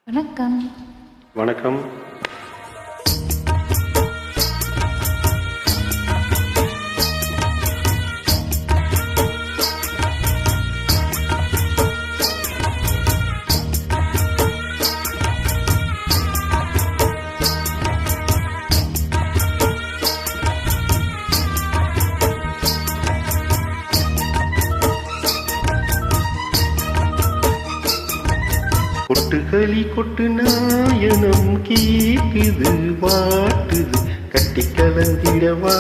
வணக்கம். வணக்கம். கொட்டுகளி கொட்டு நாயனம் கேக்குது வாட்டுது கட்டி கலந்திடவா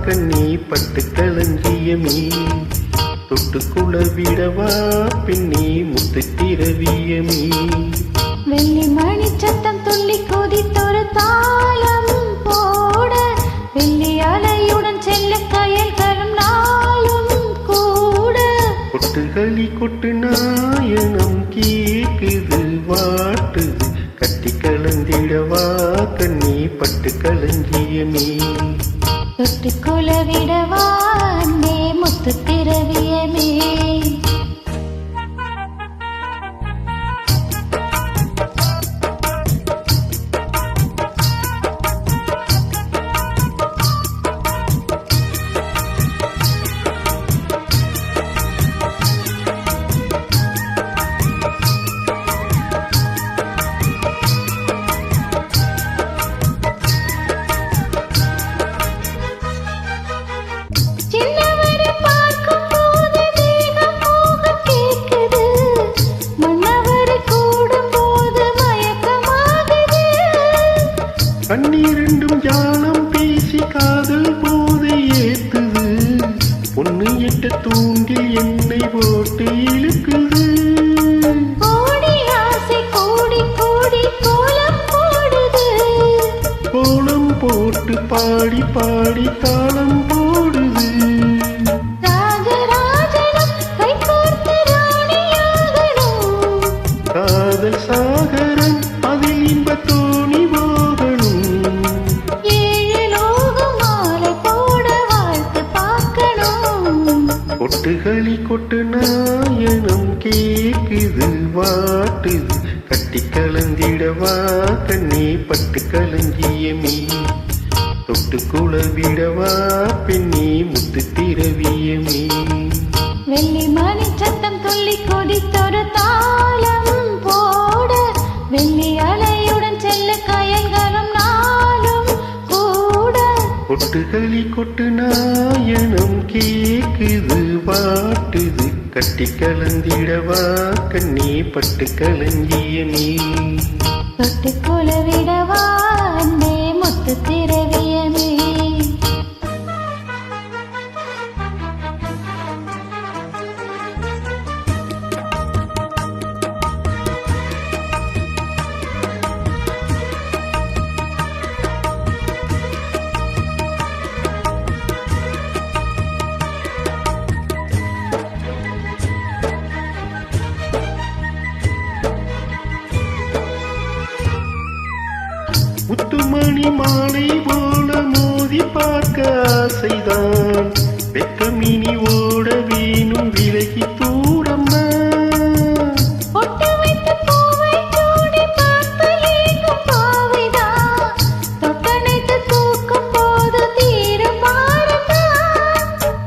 கண்ணி பட்டு கலஞ்சியமே தொட்டுக்குள விடவா பின்னி முத்து திரவியமே வெள்ளி மணி சத்தம் துள்ளி கொதித்தொரு தாளம் போட வெள்ளி அலையுடன் செல்ல கயல்களும் நாளும் கூட கொட்டுகளி கொட்டு நாயனம் கேக்குது வாட்டுது கட்டி கலந்திடவா கண்ணி பட்டு கலஞ்சியமே தொட்டுக்குள விடவா அன்பே முத்து திரவியமே கண்ணீரெண்டும் ஜானம் பேசி காதல் போதை ஏத்துது பொண்ணு எட்ட தூண்டில் என்னை போட்டு இழுக்குது கோலம் போட்டு பாடி பாடி தாளம் போடுது காதல் சாகரம் அதில் இன்ப தோணி கொட்டுகளி கொட்டு நாயனம் கேக்குது வாட்டுது கட்டி கலந்திடவா கண்ணி பட்டு கலஞ்சியமே தொட்டுக்குள விடவா பெண்ணி முத்து திரவியமே வெள்ளி மணி சத்தம் துள்ளி கொதித்தொரு தாளம் போட வெள்ளி அலையுடன் செல்ல கயல்களும் நாளும் கூட கொட்டுகளி கொட்டு நாயனம் கேக்குது வாட்டுது கட்டி கலந்திடவா கண்ணி பட்டு கலஞ்சியமே தொட்டுக்குள விடவா அன்பே முத்து திரவியமே முத்துமணி மாலை போல மோதி பார்க்க ஆசைதான் வெக்கமினி ஓட வீணும் விலகி தூரம்மா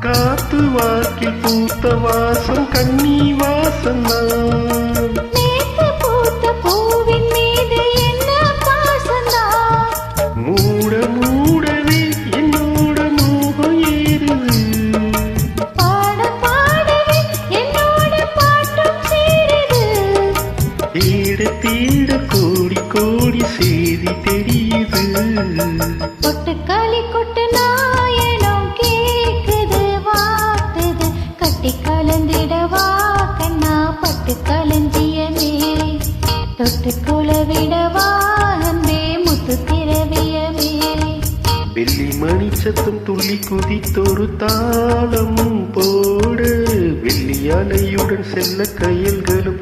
காத்து வாக்கில் பூத்த வாசம் கண்ணி வாசம் மூட மூடவே என்னோட மோகம் ஏறுது தேட தேட கோடி கோடி செய்தி தெரியுது கொட்டுக்காளி கொட்டு நாயனம் கேக்குது வாட்டுது கட்டி கலந்திடவா கண்ணா பட்டு கலஞ்சியமே தொட்டுக்குள விடவா அன்பே முத்து திரவியமே வெள்ளி மணி சத்தம் துள்ளி குதித்தொரு தாளம் போட வெள்ளி அலையுடன் செல்ல கயல்களும்